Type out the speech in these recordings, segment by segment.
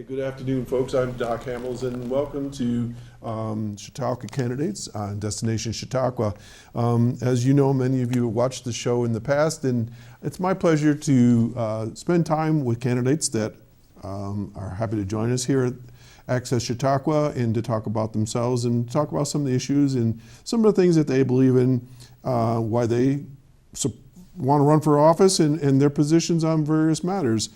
Good afternoon, folks. I'm Doc Hamels, and welcome to Chautauqua Candidates on Destination Chautauqua. As you know, many of you have watched the show in the past, and it's my pleasure to spend time with candidates that are happy to join us here at Access Chautauqua and to talk about themselves and talk about some of the issues and some of the things that they believe in, why they want to run for office and their positions on various matters.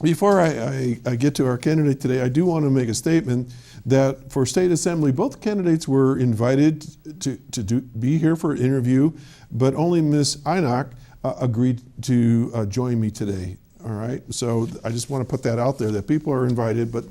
Before I get to our candidate today, I do want to make a statement that for State Assembly, both candidates were invited to be here for an interview, but only Ms. Einach agreed to join me today. All right, so I just want to put that out there that people are invited, but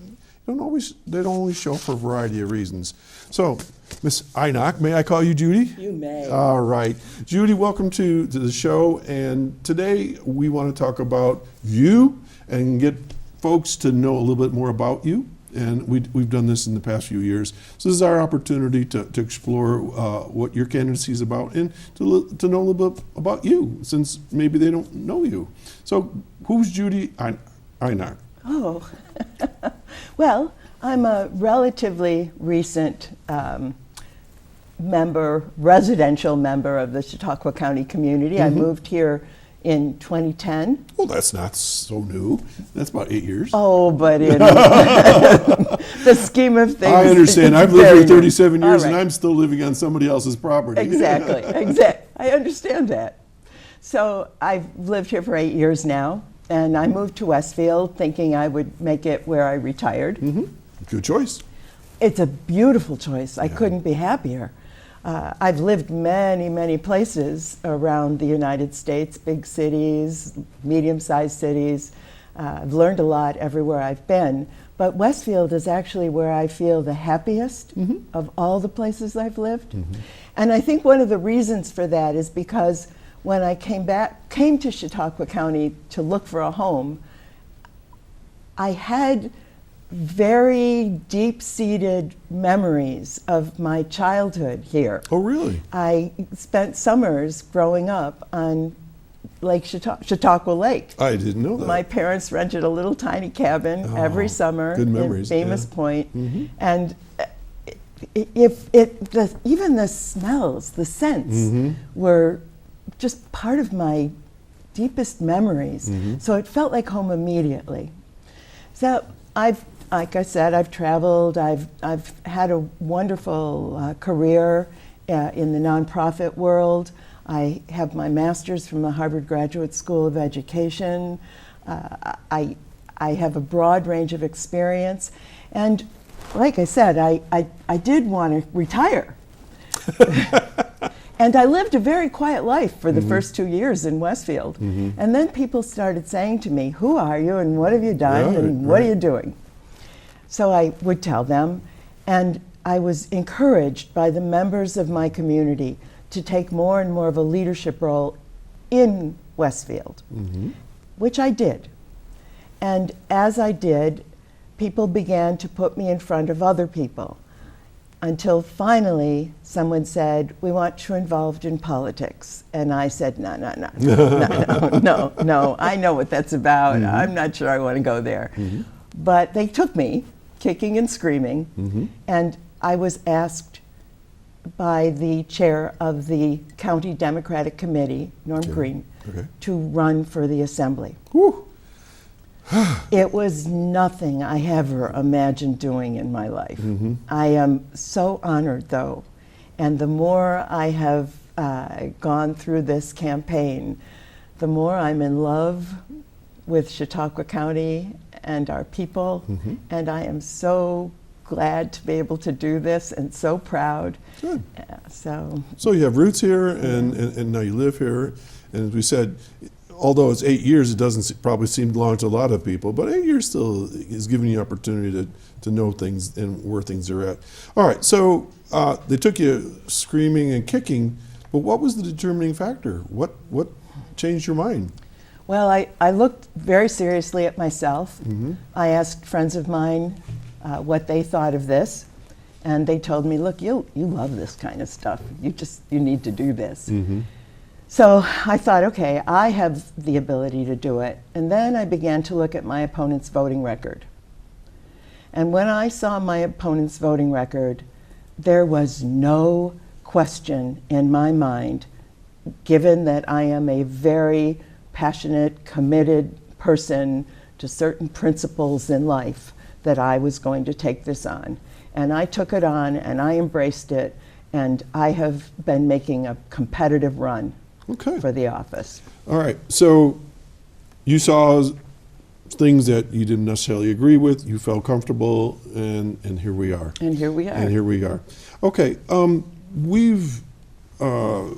they don't always show up for a variety of reasons. So, Ms. Einach, may I call you Judy? You may. All right. Judy, welcome to the show. And today we want to talk about you and get folks to know a little bit more about you. And we've done this in the past few years. So this is our opportunity to explore what your candidacy is about and to know a little bit about you, since maybe they don't know you. So who's Judy Einach? Oh, well, I'm a relatively recent residential member of the Chautauqua County community. I moved here in 2010. Well, that's not so new. That's about 8 years. Oh, but in the scheme of things, I understand. I've lived here 37 years, right. and I'm still living on somebody else's property. Exactly. I understand that. So I've lived here for 8 years now, and I moved to Westfield thinking I would make it where I retired. Good choice. It's a beautiful choice. I couldn't be happier. I've lived many places around the United States, big cities, medium-sized cities. I've learned a lot everywhere I've been. But Westfield is actually where I feel the happiest of all the places I've lived. And I think one of the reasons for that is because when I came to Chautauqua County to look for a home, I had very deep-seated memories of my childhood here. Oh, really? I spent summers growing up on Lake Chautauqua Lake. I didn't know that. My parents rented a little tiny cabin every summer good memories, in Famous Point. And even the smells, the scents were just part of my deepest memories. So it felt like home immediately. So like I said, I've traveled. I've had a wonderful career in the nonprofit world. I have my master's from the Harvard Graduate School of Education. I have a broad range of experience, and like I said, I did want to retire. And I lived a very quiet life for the first 2 years in Westfield. And then people started saying to me, "Who are you, and what have you done, and what are you doing?" So I would tell them, and I was encouraged by the members of my community to take more and more of a leadership role in Westfield, which I did. And as I did, people began to put me in front of other people, until finally someone said, "We want you involved in politics." And I said, no, I know what that's about. I'm not sure I want to go there. But they took me, kicking and screaming, and I was asked by the chair of the County Democratic Committee, Norm Green, to run for the assembly. It was nothing I ever imagined doing in my life. I am so honored, though, and the more I have gone through this campaign, the more I'm in love with Chautauqua County and our people, and I am so glad to be able to do this and so proud. Good. So you have roots here, and now you live here, and as we said, although it's 8 years, it doesn't probably seem long to a lot of people, but 8 years still is giving you opportunity to know things and where things are at. All right, so they took you screaming and kicking, but what was the determining factor? What changed your mind? Well, I looked very seriously at myself. I asked friends of mine what they thought of this, and they told me, "Look, you love this kind of stuff. You need to do this." So I thought, okay, I have the ability to do it. And then I began to look at my opponent's voting record. And when I saw my opponent's voting record, there was no question in my mind, given that I am a very passionate, committed person to certain principles in life, that I was going to take this on. And I took it on and I embraced it, and I have been making a competitive run for the office. All right, so you saw things that you didn't necessarily agree with, you felt comfortable, and here we are. And here we are. And here we are. Okay, we've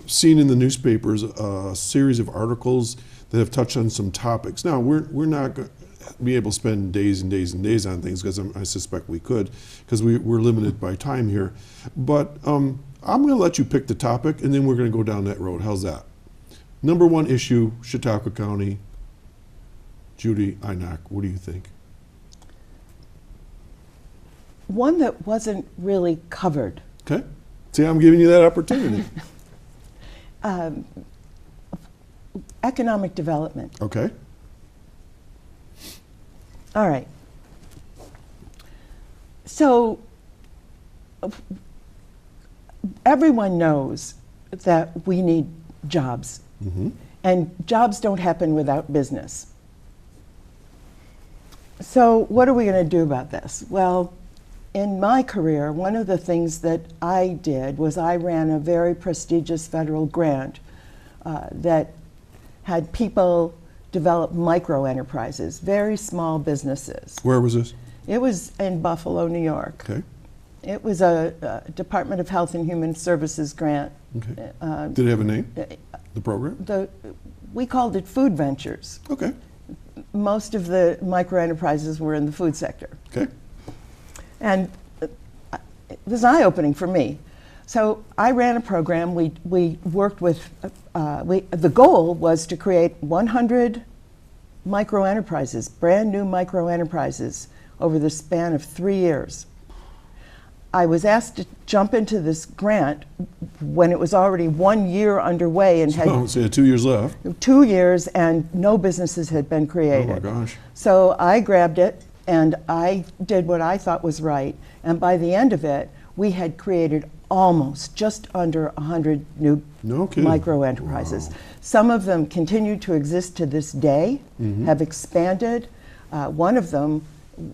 seen in the newspapers a series of articles that have touched on some topics. Now, we're not going to be able to spend days and days and days on things, because I suspect we could, because we're limited by time here. But I'm going to let you pick the topic, and then we're going to go down that road. How's that? Number one issue, Chautauqua County. Judy Einach, what do you think? One that wasn't really covered. Okay. See, I'm giving you that opportunity. Economic development. Okay. All right. So everyone knows that we need jobs. Mm-hmm. And jobs don't happen without business. So what are we going to do about this? Well, in my career, one of the things that I did was I ran a very prestigious federal grant that had people develop micro enterprises, very small businesses. Where was this? It was in Buffalo, New York. Okay. It was a Department of Health and Human Services grant. Okay. Did it have a name, the program? We called it Food Ventures. Okay. Most of the micro enterprises were in the food sector. Okay. And it was eye-opening for me. So I ran a program. We worked with, the goal was to create 100 micro enterprises, brand new micro enterprises, over the span of 3 years. I was asked to jump into this grant when it was already 1 year underway and had So you had 2 years left. 2 years and no businesses had been created. Oh my gosh. So I grabbed it and I did what I thought was right. And by the end of it, we had created almost just under 100 new micro enterprises. Wow. Some of them continue to exist to this day, have expanded. One of them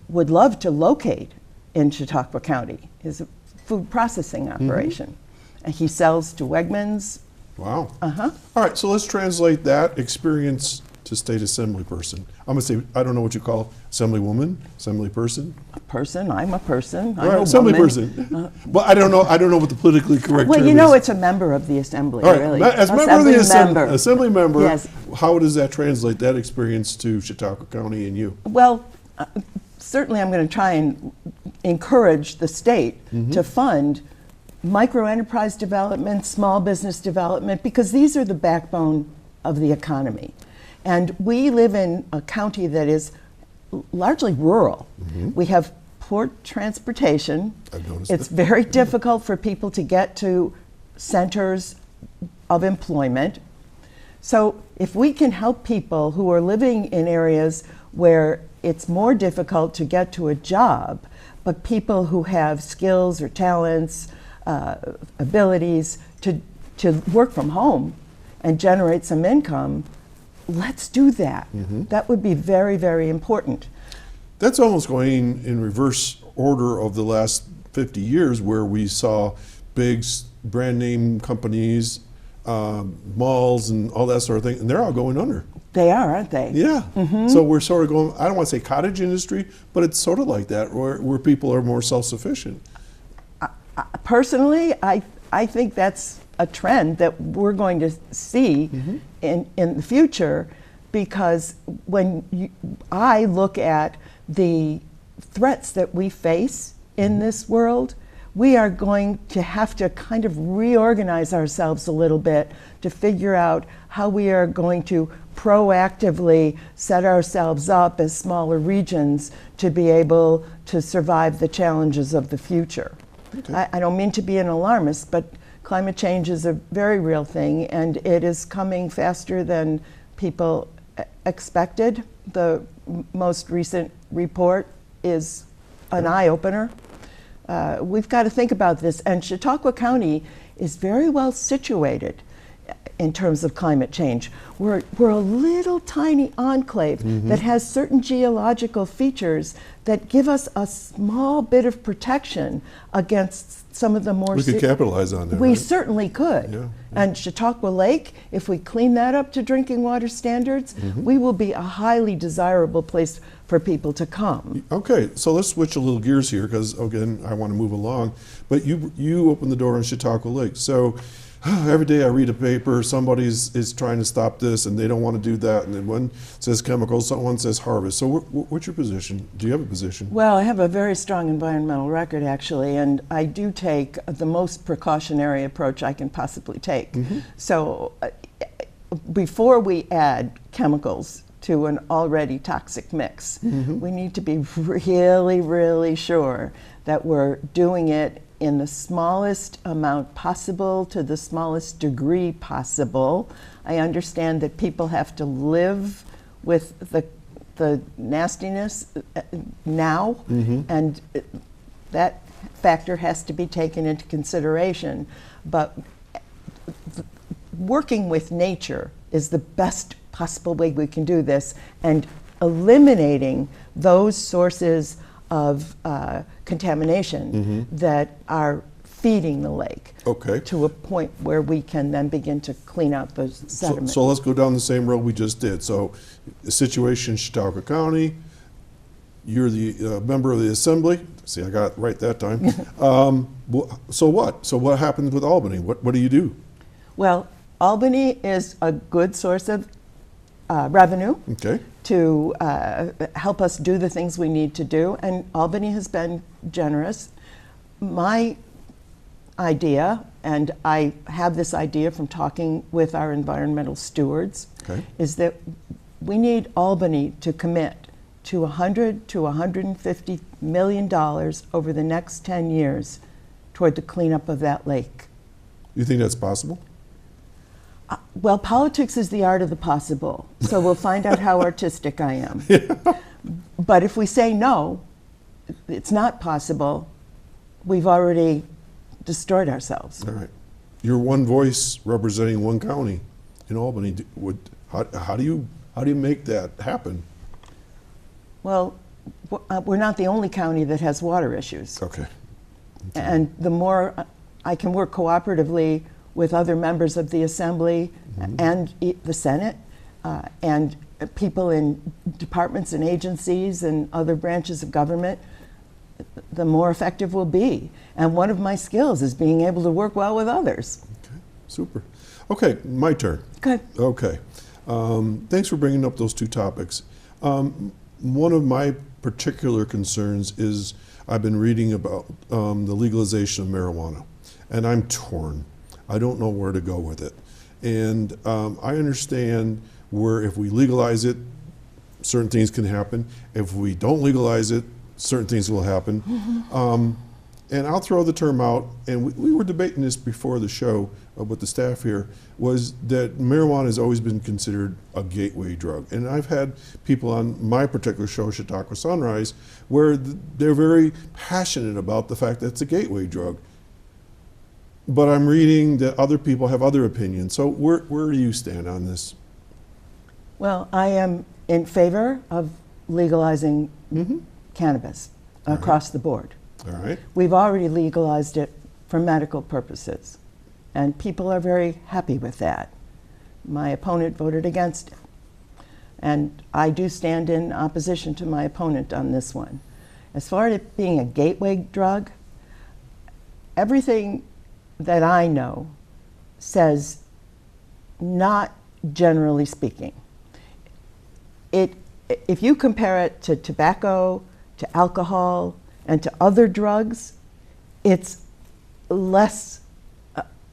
would love to locate in Chautauqua County, is a food processing operation. And he sells to Wegmans. Wow. Uh-huh. All right, so let's translate that experience to state assembly person. I'm going to say, I don't know what you call assemblywoman, assembly person. A person, I'm a person, All I'm right, a assembly woman. person. Well, I don't know what the politically correct Well, term you know, is. it's a member of the assembly, All right, really. as member of the assembly member, Yes. how does that translate, that experience, to Chautauqua County and you? Well, certainly I'm going to try and encourage the state to fund micro enterprise development, small business development, because these are the backbone of the economy. And we live in a county that is largely rural. We have poor transportation. I've noticed It's that. very difficult for people to get to centers of employment. So if we can help people who are living in areas where it's more difficult to get to a job, but people who have skills or talents, abilities to work from home and generate some income, let's do that. That would be very, very important. That's almost going in reverse order of the last 50 years, where we saw big brand name companies, malls and all that sort of thing, and they're all going under. They are, aren't they? Yeah. So we're sort of going, I don't want to say cottage industry, but it's sort of like that, where people are more self-sufficient. Personally, I think that's a trend that we're going to see in the future, because when I look at the threats that we face in this world, we are going to have to kind of reorganize ourselves a little bit to figure out how we are going to proactively set ourselves up as smaller regions to be able to survive the challenges of the future. Okay. I don't mean to be an alarmist, but Climate change is a very real thing, and it is coming faster than people expected. The most recent report is an eye-opener. We've got to think about this, and Chautauqua County is very well situated in terms of climate change. We're a little tiny enclave that has certain geological features that give us a small bit of protection against some of the more... We could capitalize on that, We right? certainly could. Yeah, yeah. And Chautauqua Lake, if we clean that up to drinking water standards, we will be a highly desirable place for people to come. Okay, so let's switch a little gears here, because again, I want to move along. But you opened the door on Chautauqua Lake. So every day I read a paper, somebody is trying to stop this, and they don't want to do that. And then one says chemicals, someone says harvest. So what's your position? Do you have a position? Well, I have a very strong environmental record, actually, and I do take the most precautionary approach I can possibly take. So before we add chemicals to an already toxic mix, we need to be really, really sure that we're doing it in the smallest amount possible to the smallest degree possible. I understand that people have to live with the nastiness now, and that factor has to be taken into consideration. But working with nature is the best possible way we can do this, and eliminating those sources of contamination that are feeding the lake to a point where we can then begin to clean out those sediments. So let's go down the same road we just did. So the situation in Chautauqua County, you're the member of the assembly. See, I got it right that time. So what? So what happens with Albany? What do you do? Well, Albany is a good source of revenue to help us do the things we need to do, and Albany has been generous. My idea, and I have this idea from talking with our environmental stewards, is that we need Albany to commit to $100 to $150 million over the next 10 years toward the cleanup of that lake. You think that's possible? Well, politics is the art of the possible, so we'll find out how artistic I am. But if we say no, it's not possible, we've already destroyed ourselves. All right. You're one voice representing one county in Albany. How do you make that happen? Well, we're not the only county that has water issues. Okay. And the more I can work cooperatively with other members of the Assembly and the Senate and people in departments and agencies and other branches of government, the more effective we'll be. And one of my skills is being able to work well with others. Okay, super. Okay, my turn. Good. Okay. Thanks for bringing up those two topics. One of my particular concerns is I've been reading about the legalization of marijuana, and I'm torn. I don't know where to go with it. And I understand where if we legalize it, certain things can happen. If we don't legalize it, certain things will happen. And I'll throw the term out, and we were debating this before the show with the staff here, was that marijuana has always been considered a gateway drug. And I've had people on my particular show, Chautauqua Sunrise, where they're very passionate about the fact that it's a gateway drug. But I'm reading that other people have other opinions. So where do you stand on this? Well, I am in favor of legalizing cannabis across the board. All right. We've already legalized it for medical purposes, and people are very happy with that. My opponent voted against it, and I do stand in opposition to my opponent on this one. As far as it being a gateway drug, everything that I know says not generally speaking. If you compare it to tobacco, to alcohol, and to other drugs, it's less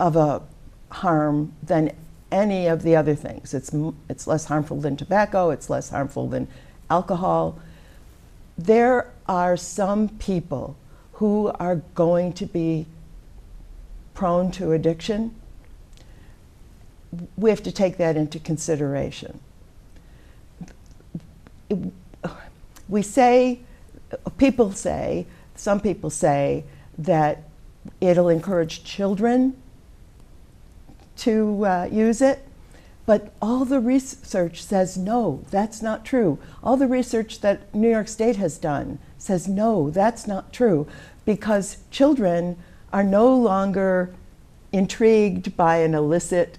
of a harm than any of the other things. It's less harmful than tobacco, it's less harmful than alcohol. There are some people who are going to be prone to addiction, we have to take that into consideration. We say, some people say that it'll encourage children to use it, but all the research says no, that's not true. All the research that New York State has done says no, that's not true, because children are no longer intrigued by an illicit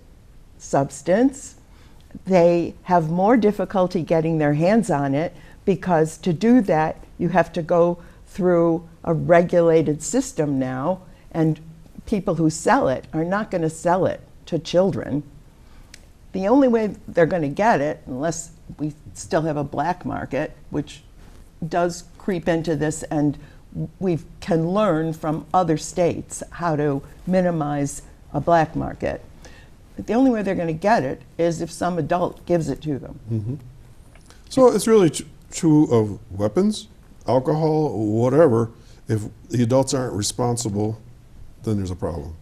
substance. They have more difficulty getting their hands on it, because to do that you have to go through a regulated system now, and people who sell it are not going to sell it to children. The only way they're going to get it, unless we still have a black market, which does creep into this, and we can learn from other states how to minimize a black market. The only way they're going to get it is if some adult gives it to them. Mm-hmm. So it's really true of weapons, alcohol, whatever. If the adults aren't responsible, then there's a problem.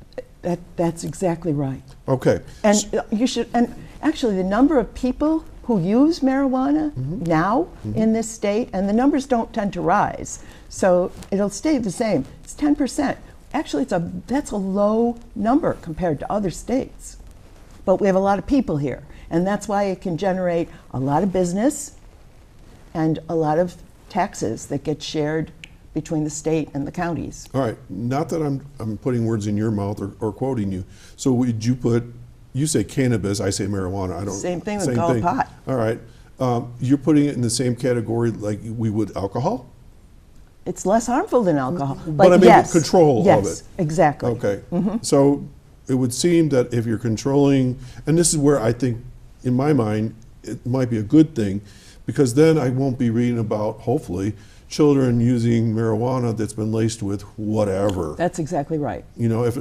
That's exactly right. Okay. And you should. And actually, the number of people who use marijuana now in this state, and the numbers don't tend to rise, so it'll stay the same. It's 10%. Actually, that's a low number compared to other states. But we have a lot of people here, and that's why it can generate a lot of business and a lot of taxes that get shared between the state and the counties. All right, not that I'm putting words in your mouth or quoting you. So would you put, you say cannabis, I say marijuana. I don't. Same thing with called pot. All right, you're putting it in the same category like we would alcohol? It's less harmful than alcohol. But I mean, yes, control of it. Yes, exactly. Okay, so it would seem that if you're controlling, and this is where I think, in my mind, it might be a good thing, because then I won't be reading about, hopefully, children using marijuana that's been laced with whatever. That's exactly right. You know,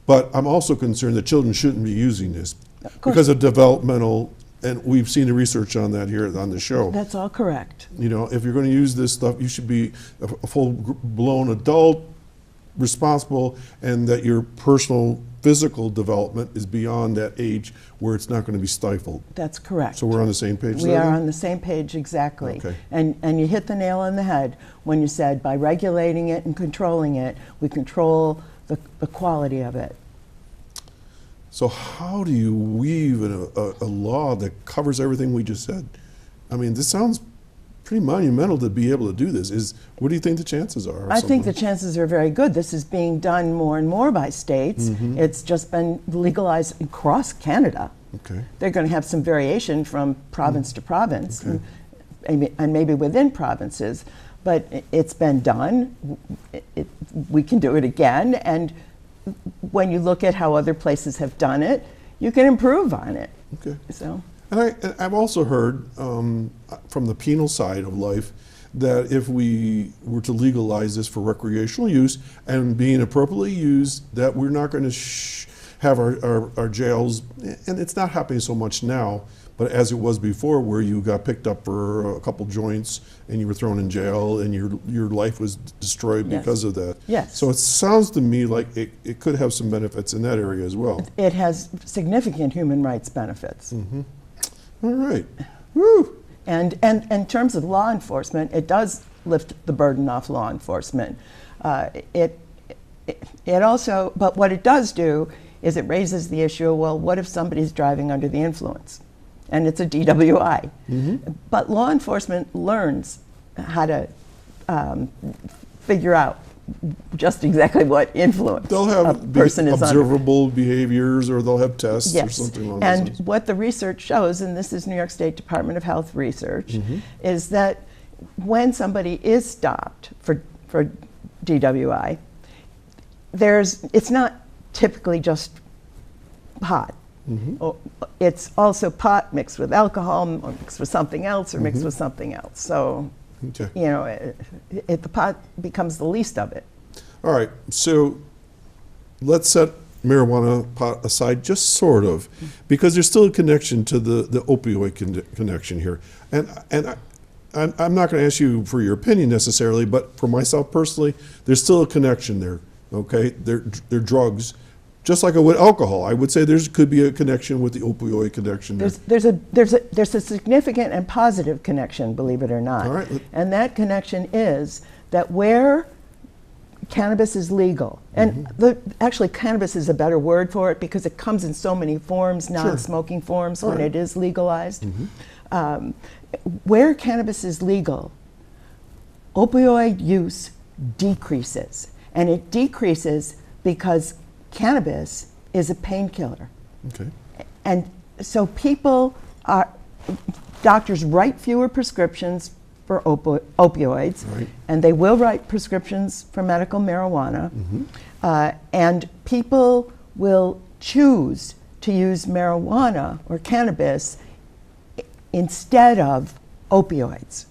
but I'm also concerned that children shouldn't be using this Of course. because of developmental, and we've seen the research on that here on the show. That's all correct. You know, if you're going to use this stuff, you should be a full-blown adult, responsible, and that your personal physical development is beyond that age where it's not going to be stifled. That's correct. So we're on the same page We there? are on the same page, exactly. Okay. And you hit the nail on the head when you said by regulating it and controlling it, we control the quality of it. So how do you weave in a law that covers everything we just said? I mean, this sounds pretty monumental to be able to do this. What do you think the chances are? I think the chances are very good. This is being done more and more by states. It's just been legalized across Canada. Okay. They're going to have some variation from province to province, Okay. and maybe within provinces, but it's been done. We can do it again, and when you look at how other places have done it, you can improve on it. Okay. So. And I've also heard from the penal side of life that if we were to legalize this for recreational use and being appropriately used, that we're not going to have our jails, and it's not happening so much now, but as it was before, where you got picked up for a couple joints and you were thrown in jail and your life was destroyed Yes. because of that. Yes. So it sounds to me like it could have some benefits in that area as well. It has significant human rights benefits. All right. Woo! And in terms of law enforcement, it does lift the burden off law enforcement. It also, but what it does do is it raises the issue, well, what if somebody's driving under the influence? And it's a DWI. But law enforcement learns how to figure out just exactly what influence They'll a have person is under. observable behaviors, or they'll have tests or Yes, something along those and lines. what the research shows, and this is New York State Department of Health research, is that when somebody is stopped for DWI, it's not typically just pot. It's also pot mixed with alcohol, or mixed with something else, or mixed with something else. So, Okay. you know, the pot becomes the least of it. All right, so let's set marijuana pot aside, just sort of, because there's still a connection to the opioid connection here. And I'm not going to ask you for your opinion necessarily, but for myself personally, there's still a connection there. Okay, they're drugs, just like with alcohol, I would say could be a connection with the opioid connection there. There's a significant and positive connection, believe it or not. All right. And that connection is that where cannabis is legal, and actually cannabis is a better word for it because it comes in so many forms, non-smoking forms, when it is legalized. Where cannabis is legal, opioid use decreases. And it decreases because cannabis is a painkiller. Okay. And so doctors write fewer prescriptions for opioids, and they will write prescriptions for medical marijuana, and people will choose to use marijuana or cannabis instead of opioids.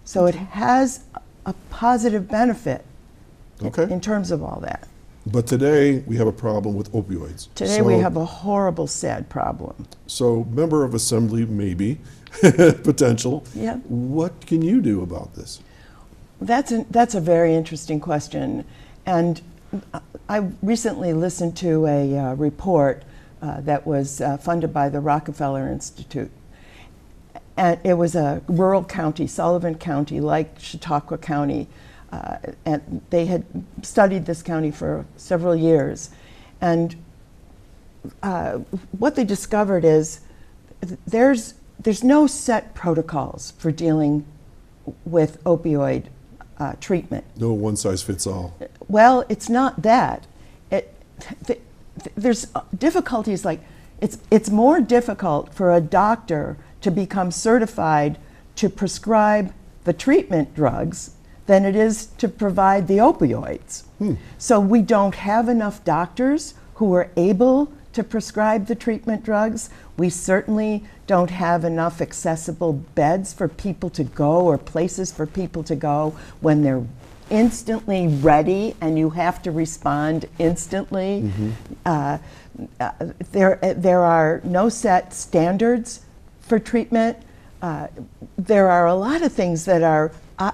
So it has a positive benefit in terms of all that. But today we have a problem with opioids. Today we have a horrible, sad problem. So member of assembly, maybe, potential. Yeah. What can you do about this? That's a very interesting question. And I recently listened to a report that was funded by the Rockefeller Institute. And it was a rural county, Sullivan County, like Chautauqua County. And they had studied this county for several years. And what they discovered is there's no set protocols for dealing with opioid treatment. No one size fits all. Well, it's not that. There's difficulties like it's more difficult for a doctor to become certified to prescribe the treatment drugs than it is to provide the opioids. So we don't have enough doctors who are able to prescribe the treatment drugs. We certainly don't have enough accessible beds for people to go or places for people to go when they're instantly ready and you have to respond instantly. There are no set standards for treatment. There are a lot of things that are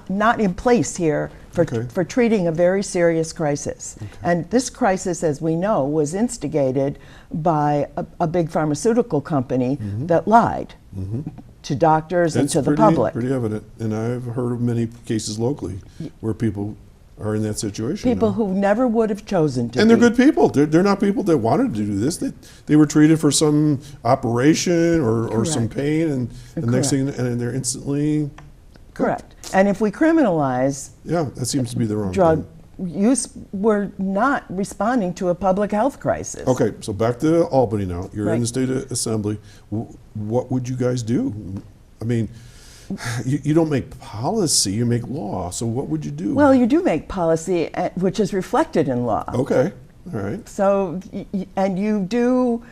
not in place here for treating a very serious crisis. And this crisis, as we know, was instigated by a big pharmaceutical company that lied to doctors and to the public. Pretty evident. And I've heard of many cases locally where people are in that situation. People who never would have chosen to. And they're good people. They're not people that wanted to do this. They were treated for some operation or some pain, and the next thing, and they're instantly correct. And if we criminalize that seems to be the wrong drug thing. use, we're not responding to a public health crisis. Okay, so back to Albany now. You're in the state assembly. What would you guys do? I mean, you don't make policy, you make law. So what would you do? Well, you do make policy, which is reflected in law. Okay, all right. So, and you do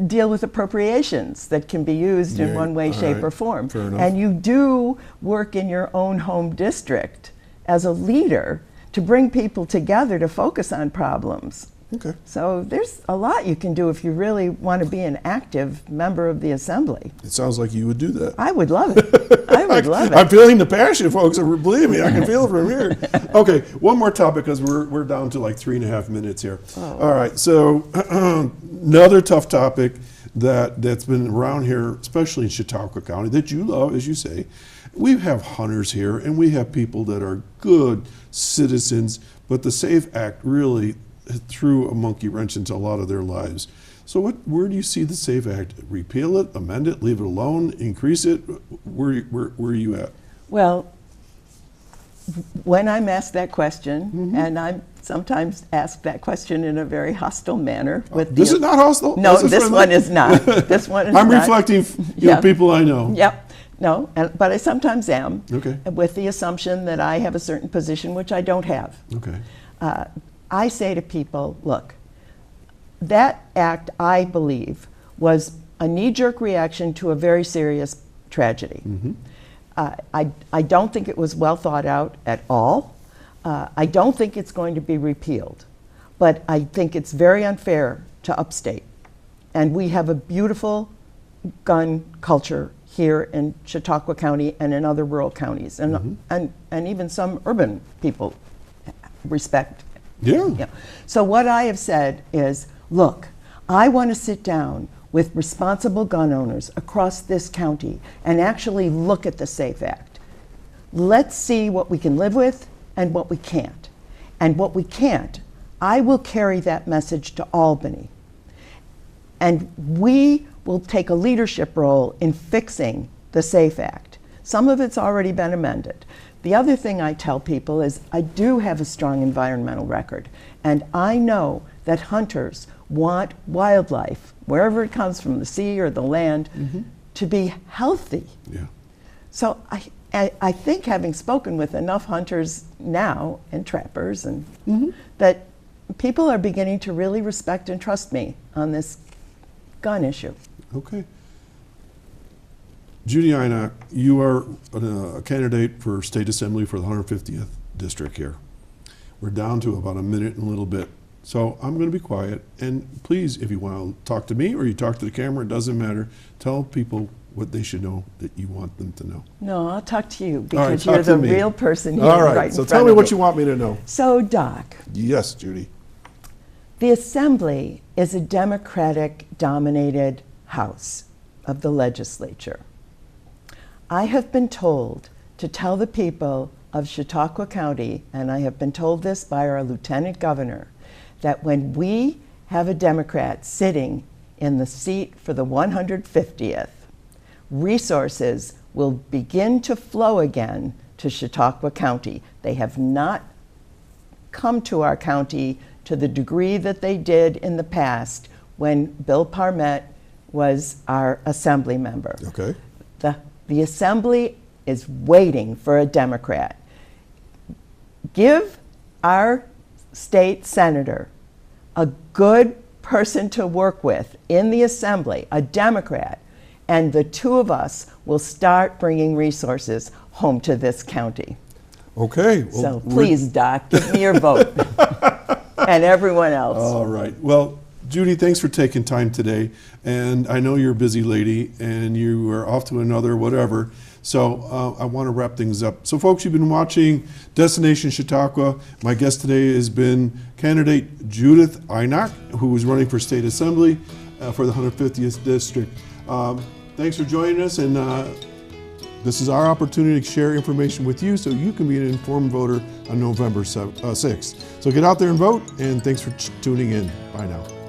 deal with appropriations that can be used in one way, shape, or form. Fair enough. And you do work in your own home district as a leader to bring people together to focus on problems. Okay. So there's a lot you can do if you really want to be an active member of the assembly. It sounds like you would do that. I would love it. I would love it. I'm feeling the passion, folks. Believe me, I can feel it from here. Okay, one more topic because we're down to like 3.5 minutes here. All right, so another tough topic that's been around here, especially in Chautauqua County, that you love, as you say. We have hunters here, and we have people that are good citizens, but the SAFE Act really threw a monkey wrench into a lot of their lives. So where do you see the SAFE Act? Repeal it, amend it, leave it alone, increase it? Where are you at? Well, when I'm asked that question, and I'm sometimes asked that question in a very hostile manner. This is not hostile? No, this one is not. This one is I'm not. reflecting people I know. Yep. No, but I sometimes am. Okay. With the assumption that I have a certain position, which I don't have. Okay. I say to people, look, that act, I believe, was a knee-jerk reaction to a very serious tragedy. I don't think it was well thought out at all. I don't think it's going to be repealed. But I think it's very unfair to upstate. And we have a beautiful gun culture here in Chautauqua County and in other rural counties. And even some urban people respect Yeah. So what I have said is, look, I want to sit down with responsible gun owners across this county and actually look at the SAFE Act. Let's see what we can live with and what we can't. And what we can't, I will carry that message to Albany. And we will take a leadership role in fixing the SAFE Act. Some of it's already been amended. The other thing I tell people is I do have a strong environmental record, and I know that hunters want wildlife, wherever it comes from, the sea or the land, to be healthy. Yeah. So I think, having spoken with enough hunters now and trappers, and that people are beginning to really respect and trust me on this gun issue. Okay. Judy Einach, you are a candidate for State Assembly for the 150th District here. We're down to about a minute and a little bit. So I'm going to be quiet. And please, if you want to talk to me or you talk to the camera, it doesn't matter. Tell people what they should know that you want them to know. No, I'll talk to you All right, because talk you're to the me. real person here. All right, right in so front tell me of what you want me to know. So, Doc, Yes, Judy. the Assembly is a Democratic-dominated house of the legislature. I have been told to tell the people of Chautauqua County, and I have been told this by our Lieutenant Governor, that when we have a Democrat sitting in the seat for the 150th, resources will begin to flow again to Chautauqua County. They have not come to our county to the degree that they did in the past when Bill Parmet was our Assembly member. Okay. The Assembly is waiting for a Democrat. Give our state senator a good person to work with in the Assembly, a Democrat, and the two of us will start bringing resources home to this county. Okay. Well, So please, Doc, give me your vote. And everyone else. All right. Well, Judy, thanks for taking time today. And I know you're a busy lady and you are off to another whatever. So I want to wrap things up. So folks, you've been watching Destination Chautauqua. My guest today has been candidate Judy Einach, who is running for State Assembly for the 150th District. Thanks for joining us. And this is our opportunity to share information with you so you can be an informed voter on November 6th. So get out there and vote, and thanks for tuning in. Bye now.